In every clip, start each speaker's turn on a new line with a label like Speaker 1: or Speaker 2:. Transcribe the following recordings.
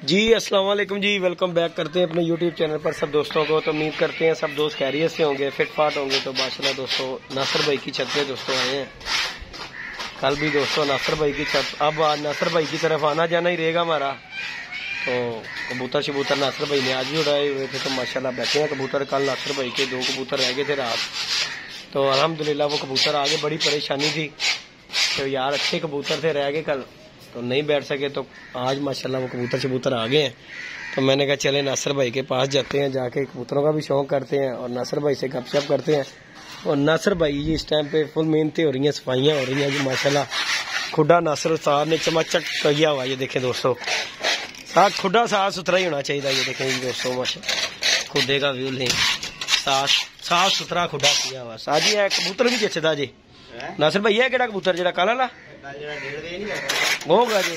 Speaker 1: जी अस्सलाम वालेकुम जी, welcome back करते हैं अपने यूट्यूब चैनल पर सब दोस्तों को। तो उम्मीद करते हैं सब दोस्त खैरियत से होंगे, फिट फाट होंगे। तो माशाल्लाह दोस्तों नासिर भाई की छत पे दोस्तों आए हैं। कल भी दोस्तों नासिर भाई की छत, अब आज नासिर भाई की तरफ आना जाना ही रहेगा हमारा। तो कबूतर शबूतर नासिर भाई ने आज भी उड़ाए हुए थे। तो माशाल्लाह बैठे हैं कबूतर। कल नासिर भाई के 2 कबूतर रह गए थे रात, तो अल्हम्दुलिल्लाह वो कबूतर आगे। बड़ी परेशानी थी तो यार, अच्छे कबूतर थे, रह गए कल तो नहीं बैठ सके। तो आज माशाल्लाह वो कबूतर शबूतर आ गए हैं। तो मैंने कहा चले नासिर भाई के पास जाते हैं, जाके कबूतरों का भी शौक करते हैं और नासिर भाई से गपशप करते हैं। और नासिर भाई जी इस टाइम पे फुल मेहनतें हो रही हैं, सफाइयाँ हो रही हैं जी माशाल्लाह। खुडा नासिर साहब ने चमाचक किया हुआ, ये देखें दोस्तों, साथ खुडा साफ सुथरा ही होना चाहिए। ये देखें जी दोस्तों माशाल्लाह, खुडे का व्यू लें, साफ सुथरा खुडा किया हुआ। साथ जी है कबूतर भी जचदा जी नासिर भाई। है केड़ा कबूतर जेड़ा काला ला होगा जी।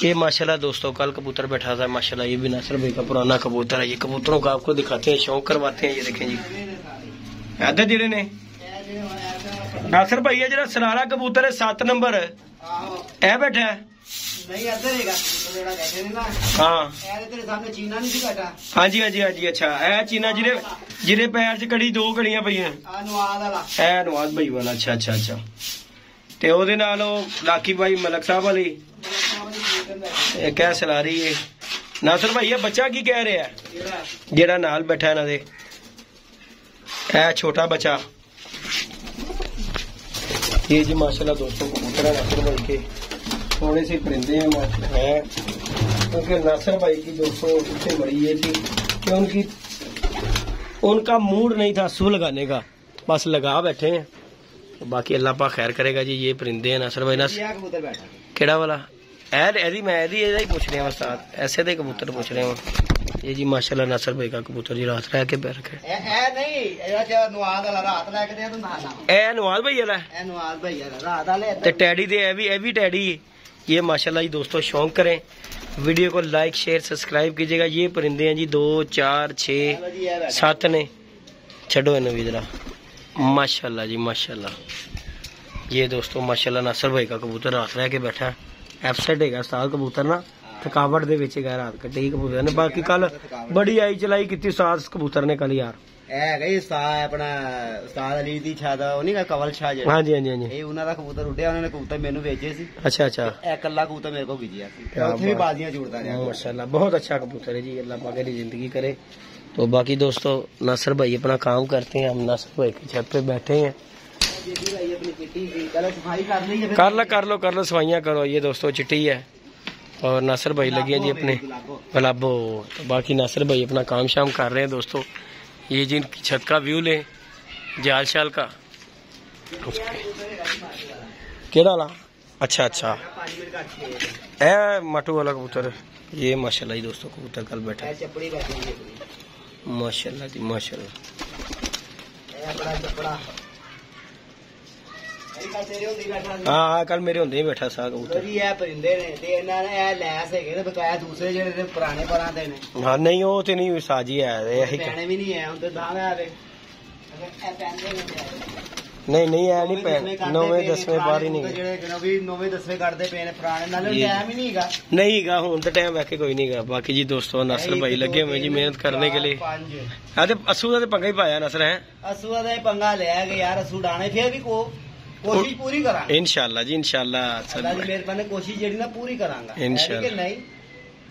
Speaker 1: ये माशाल्लाह दोस्तों कल कबूतर बैठा था माशाल्लाह। ये भी नासिर भाई का पुराना कबूतर है। ये कबूतरों का आपको दिखाते हैं, शौक करवाते हैं। ये देखें जी आदत जिले ने नासिर भाई है जरा सरारा कबूतर है 7 नंबर है बैठा है। हाँ हाँ जी हाँ जी हाँ जी। अच्छा है चीना जिरे पैर च कड़ी 2 घड़ियां पई है नवाज भाई वाला। अच्छा अच्छा अच्छा। ते ओदे नाल लाकी भाई मलक साहब वाली क्या सला रही है नासिर भाई। ये बच्चा की कह रहे हैं जेड़ा नाल बैठा है ना दे, है छोटा बच्चा। ये जी माशाल्लाह दोस्तों कबूतर है नासिर भाई के, थोड़े से परिंदे हैं क्योंकि नासिर भाई की दोस्तों सबसे बड़ी ये थी कि उनका मूड नहीं था सू लगाने का, बस लगा बैठे हैं। तो बाकी अल्लाह पाक खैर करेगा जी। ये परिंदे हैं नासिर भाई। केड़ा वाला ऐदी मैं ही पूछ रहे हैं उस्ताद, ऐसे दे कबूतर पूछ रहे हैं। ये जी माशाल्लाह नासिर भाई का कबूतर जी रात रह के पैर के नवाज भाई टैडी दे ए भी टैडी। ये माशाल्लाह जी दोस्तों शौक करें, वीडियो को लाइक शेयर सब्सक्राइब कीजिएगा। ये परिंदे हैं जी 2 4 6 7 ने, छड़ो इन्हें भी जरा माशाल्लाह जी माशाल्लाह। ये दोस्तों माशाल्लाह नासिर भाई का कबूतर रात रह के बैठा है। एफसेट है उस्ताद कबूतर ना, थकावट दे विच गया रात कटी कबूतर ने। बाकी कल बड़ी आई चलाई की उस्ताद कबूतर ने कल यार।
Speaker 2: कवल शाह जी
Speaker 1: हाँ जी हाँ जी हाँ जी।
Speaker 2: कबूतर उड्या, उन्होंने कबूतर मेनू भेजे सी।
Speaker 1: अच्छा अच्छा।
Speaker 2: कला कबूतर मेरे को गिजिया सी, बाजियां जुड़ता रहा
Speaker 1: माशाल्लाह। बहुत अच्छा कबूतर है जी, अल्लाह पाक की जिंदगी करे। तो बाकी दोस्तों नासिर भाई अपना काम करते हैं, हम नासिर भाई की छत पे बैठे हैं। कर लो सफाइयाँ करो। ये दोस्तों चिट्टी है और नासिर भाई लगे हैं जी अपने गुलाबो। तो बाकी नासिर भाई अपना काम शाम कर रहे हैं दोस्तों। ये जी इनकी छत का व्यू लें, जाल शाल का केड़ा वाला। अच्छा अच्छा है मटू वाला कबूतर। ये माशाल्लाह जी दोस्तों कबूतर कल बैठा माशाल्लाह जी माशाल्लाह। हाँ कल मेरे होंदे ही बैठा सा कबूतर। हाँ नहीं वो तो नहीं साजी है नहीं नहीं है नहीं 9वें 10वें बार ही नहीं
Speaker 2: 9वें 10वें करते पे पुराने नाले टाइम ही
Speaker 1: नहीं गा हूं तो टाइम वैसे कोई नहीं गा। बाकी जी दोस्तों नासिर भाई लगे हुए जी मेहनत करने के लिए। असू का पंगा ही पाया नासिर है, असू का पंगा लिया यार। असू डाने फिर भी कोशिश पूरी करा इंशाल्लाह जी इंशाल्लाह।
Speaker 2: मेहरबानी कोशिश जी ना पूरी करांगा
Speaker 1: इंशाल्लाह।
Speaker 2: नहीं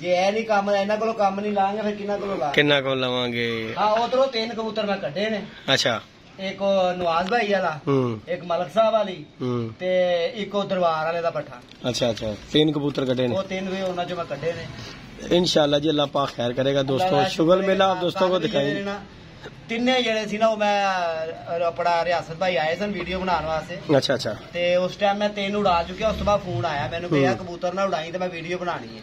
Speaker 2: जे है नहीं काम इन्हां कोलों काम नहीं लांगे फिर किन्हां कोलों
Speaker 1: लवांगे।
Speaker 2: हाँ उधरों 3 कबूतर मैं कड्ढे ने।
Speaker 1: अच्छा
Speaker 2: एक नवाज भाई वाला, एक मलक साहब वाली ते एक दरबार वाले दा पट्ठा।
Speaker 1: अच्छा अच्छा 3 कबूतर कड्ढे ने।
Speaker 2: वो 3 वे उन्हां चों मैं कड्ढे ने
Speaker 1: इंशाल्लाह जी। अल्लाह पाक खैर करेगा दोस्तों। शुगर मेला आप दोस्तों को दिखाएंगे।
Speaker 2: तिने जेड़े सी ना वो मैं अपना रियासत भाई आए सन वीडियो बनाने वास्ते।
Speaker 1: अच्छा अच्छा।
Speaker 2: ते उस टाइम मैं 3 उड़ा चुकिया। उस बाद फोन आया मैंने कि यार कबूतर ना उड़ाई तो मैं वीडियो बनानी है।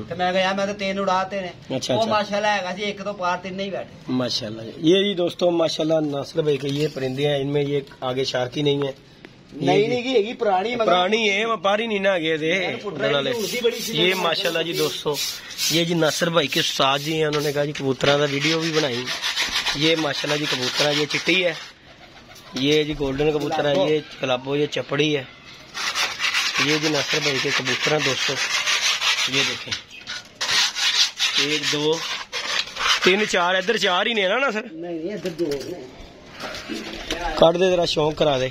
Speaker 2: तो मैं कहा मैं तो 3 उड़ाते ने।
Speaker 1: अच्छा
Speaker 2: वो माशाल्लाह है जी, एक तो पार 3 ही बैठे
Speaker 1: माशाल्लाह। ये जी दोस्तों माशाल्लाह नासिर भाई के ये परिंदे हैं, इनमें ये आगे शार्की नहीं है।
Speaker 2: नहीं पुरानी
Speaker 1: है व्यापारी नहीं ना आगे दे। ये माशाल्लाह जी दोस्तों ये जी नासिर भाई के उस्ताद जी हैं, उन्होंने कहा जी कबूतरा का वीडियो भी बनाई। ये माशाल्लाह जी कबूतर है, ये चिट्टी है, ये जी गोल्डन कबूतर है, ये गुलाबो, ये चपड़ी है। ये जी नासिर भाई के कबूतर हैं दोस्तों, ये देखें 1 2 3 4 इधर 4 ही ने ना सर?
Speaker 2: नहीं इधर 2
Speaker 1: कट दे जरा शौक करा दे।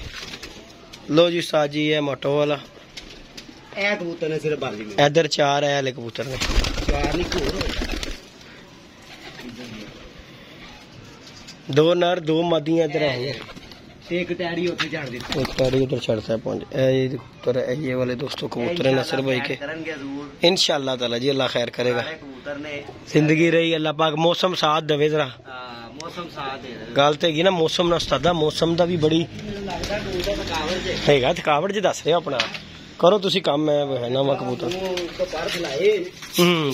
Speaker 1: लो जी उस्ताद जी है मोटो वाला
Speaker 2: ए कबूतर ने सिर्फ बाजी में
Speaker 1: इधर 4 है ले कबूतर ने
Speaker 2: 4 नहीं घोर
Speaker 1: 2 नर 2 मादियां इधर है
Speaker 2: एक टैडी उधर चढ़ दी
Speaker 1: एक टैडी उधर चढ़ता है पहुंच ये कबूतर है ये वाले दोस्तों कबूतर है नसर भाई के इंशाल्लाह ताला जी अल्लाह खैर करेगा।
Speaker 2: कबूतर ने
Speaker 1: जिंदगी रही अल्लाह पाक मौसम साथ देवे जरा
Speaker 2: मौसम साथ दे
Speaker 1: गल तो हैगी ना मौसम ना उस्तादा मौसम दा भी बड़ी हैगा थकावट जी दस रहे हो अपना करो तुसी काम है ना वा कबूतर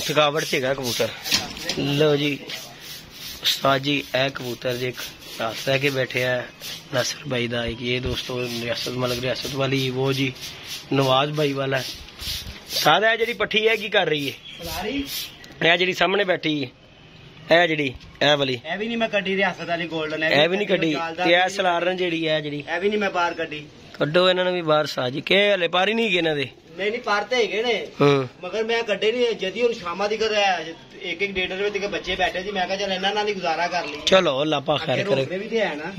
Speaker 1: थकावट च हैगा कबूतर। लो जी उस्ताद जी ए कबूतर जी रात रह के बैठे है नसर भाई दा एक ये दोस्तों रियासत मतलब रियासत वाली वो जी नवाज भाई वाला सादा है जी पट्ठी है की कर रही है जी सामने बैठी है जी ए वाली
Speaker 2: ए भी नहीं मैं कड्डी रियासत वाली गोल्डन
Speaker 1: ए भी नहीं कड्डी ते ए सलारन जेड़ी है जेड़ी
Speaker 2: ए भी नहीं मैं बाहर कड्डी
Speaker 1: कड्डो इन्हां भी बाहर सा जी के हले पारी नहीं गए इन्हां दे
Speaker 2: नहीं पारते हैगे ने मगर मैं कड्डे नहीं जदी हुन शामा दी कर एक डेढ़ में के बच्चे बैठे जी मैं कहा चल इन्हां नाल ही गुजारा कर ली चलो
Speaker 1: अल्लाह पाक खैर करे।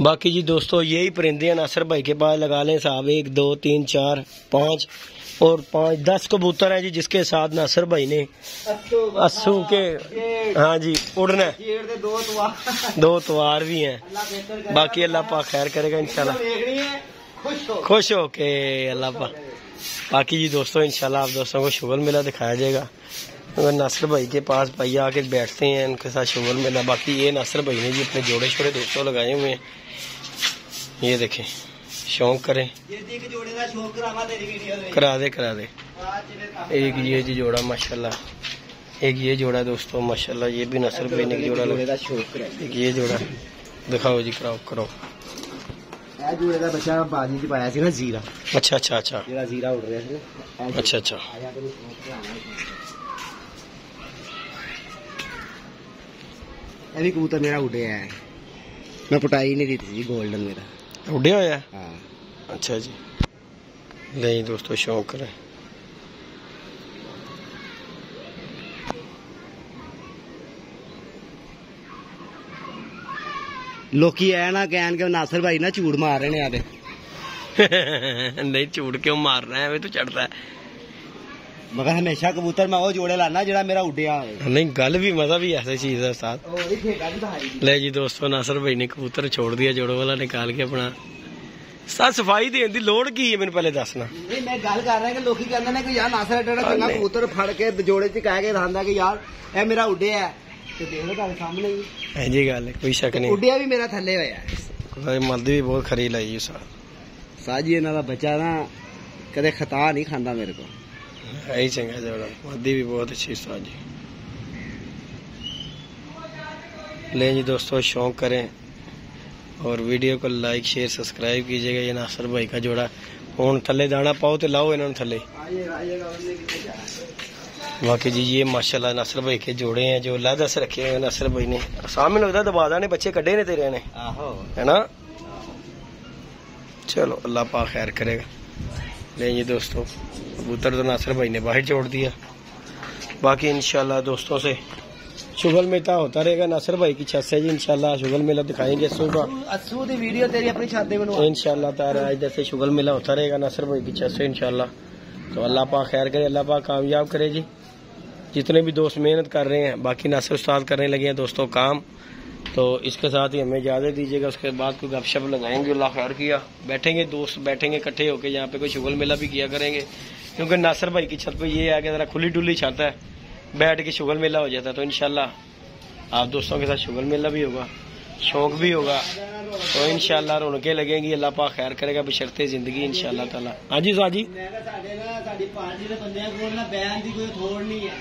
Speaker 1: बाकी जी दोस्तों यही परिंदे हैं नासिर भाई के पास लगा लें साहब 1 2 3 4 5 और 5 10 कबूतर है जी जिसके साथ नासिर भाई ने अस्सू के हाँ जी उड़ना 2 तवार भी हैं। बाकी अल्लाह पाक खैर करेगा इंशाल्लाह खुश हो के अल्लाह पाक। बाकी जी दोस्तों इंशाल्लाह आप दोस्तों को शुगर मेला दिखाया जाएगा अगर नासिर भाई के पास भाई आके बैठते हैं उनके साथ शुगर मेला। बाकी ये नासिर भाई ने जी अपने जोड़े छोड़े दोस्तों लगाए हुए हैं ये देखें शौक करें करा दे एक ये जी जोड़ा माशाल्लाह एक ये जोड़ा दोस्तों माशाल्लाह ये भी नासिर भाई ने जोड़ा लगा एक ये जोड़ा दिखाओ जी करो
Speaker 2: जोड़े का बच्चा बाजी च पाया सी ना जीरा
Speaker 1: अच्छा
Speaker 2: जीरा उड़ रहा
Speaker 1: अच्छा
Speaker 2: भी कबूतर मेरा उड़िया है मैं पटाई नहीं दी थी गोल्डन मेरा
Speaker 1: उड़िया होया
Speaker 2: हाँ
Speaker 1: अच्छा जी नहीं दोस्तों शौक करें
Speaker 2: लोकी है ना कहन के नासिर भाई ना झूठ मार रहे ने आते
Speaker 1: नहीं झूठ क्यों मार रहा है तू चढ़ता है
Speaker 2: मगर हमेशा कबूतर मैं वो जोड़े लाना जरा मेरा उड़िया
Speaker 1: नहीं गल भी मजा भी ऐसी चीज है साथ। ले जी दोस्तों नासिर भाई ने कबूतर छोड़ दिया जोड़ो वाला निकाल के अपना साथ सफाई देने की लोड़ की है मैंने पहले दसना
Speaker 2: नहीं मैं गल कर रहा कि लोग कहते हैं कि यार नासिर एडा चंगा कबूतर फड़ के जोड़े च कह के दिखांदा कि यार ए मेरा उड़िया है तो देख लो तुहाडे सामने ही
Speaker 1: है जी गल कोई शक नहीं
Speaker 2: उड़िया भी मेरा थल्ले होया
Speaker 1: मद भी बहुत खरी लाई
Speaker 2: साजी इन्हां दा बच्चा ना कदे खता नहीं खांदा मेरे को
Speaker 1: है ही चंगा जोड़ा मदी भी बहुत अच्छी साथ जी। ले जी दोस्तों शौक करें और वीडियो को लाइक शेयर सब्सक्राइब कीजिएगा। ये नासिर भाई का जोड़ा हूँ थले दाना पाओ तो लाओ इन्होंने थले। बाकी जी ये माशाल्लाह नासिर भाई के जोड़े हैं जो लादा से रखे हुए नासिर भाई ने सामने लगता दबादा ने बच्चे कड्डे ने तेरे ने है ना। चलो अल्लाह पाक खैर करेगा। ले जी दोस्तों कबूतर तो नासिर भाई ने बाहर छोड़ दिया। बाकी इंशाल्लाह दोस्तों से शुगल मेला होता रहेगा नासिर भाई की छत से जी इंशाल्लाह शुगल मेला दिखाएंगे
Speaker 2: अस्सू दी वीडियो तेरी अपनी छत पे बनवा
Speaker 1: इंशाल्लाह तारा इधर से शुगल मेला होता रहेगा नासिर भाई की छत से इंशाल्लाह। तो अल्लाह पाक खैर करे अल्लाह पाक कामयाब करे जी जितने भी दोस्त मेहनत कर रहे हैं। बाकी नासिर उस्ताद करने लगे हैं दोस्तों काम तो इसके साथ ही हमें इजाज़त दीजिएगा। उसके बाद कोई गपशप लगाएंगे अल्लाह खैर किया बैठेंगे दोस्त बैठेंगे इकट्ठे होकर यहाँ पे कोई शुगल मेला भी किया करेंगे क्योंकि नासिर भाई की छत पे ये है कि ज़रा खुली डुली छत है बैठ के शुगल मेला हो जाता है। तो इंशाल्लाह आप दोस्तों के साथ शुगल मेला भी होगा शौक भी होगा तो इंशाल्लाह रौनकें लगेंगी। अल्लाह पाक खैर करेगा बशर्ते जिंदगी इंशाल्लाह ताला। हाँ जी साजी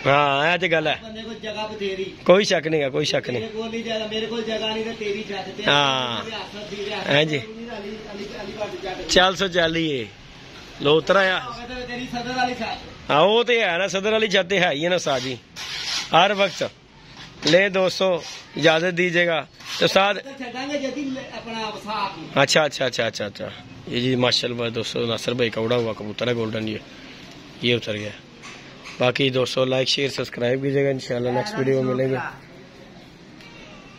Speaker 1: हाँ ये तो गल है कोई शक नहीं है कोई शक नहीं हाँ है जी चल सो चलिए लो उतरा हाँ वो तो है ना सदर वाली छत है ही ना साजी हर वक्त। ले दोस्तों इजाजत दीजिएगा तो साथ अच्छा ये जी माशाल्लाह दोस्तों नासिर भाई का उड़ा हुआ कबूतर है गोल्डन ये उतर गया। बाकी दोस्तों लाइक शेयर सब्सक्राइब कीजिएगा। इंशाल्लाह नेक्स्ट वीडियो में मिलेंगे।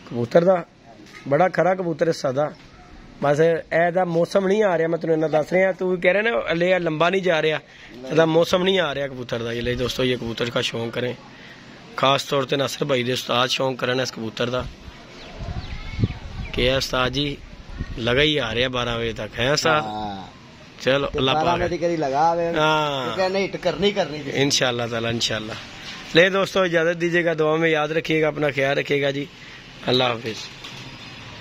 Speaker 1: कबूतर दा बड़ा खरा कबूतर हिस्सा दा बस ऐसा मौसम नहीं आ रहा। मैं तेन इन्ना दस रहा, तू कह रहे ना अले लंबा नहीं जा रहा, ऐसा मौसम नहीं आ रहा कबूतर का। ये दोस्तों ये कबूतर का शौक करें, खास तौर पर नासिर भाई के उस्ताद शौक करन इस कबूतर का। क्या उस्ताद जी लगा ही आ रहा 12 बजे तक है उस्ताद। चलो अल्लाह पाक इंशाल्लाह ताला इंशाल्लाह। ले दोस्तों इजाजत दीजिएगा, दुआ में याद रखिएगा, अपना ख्याल रखिएगा जी। अल्लाह हाफिज।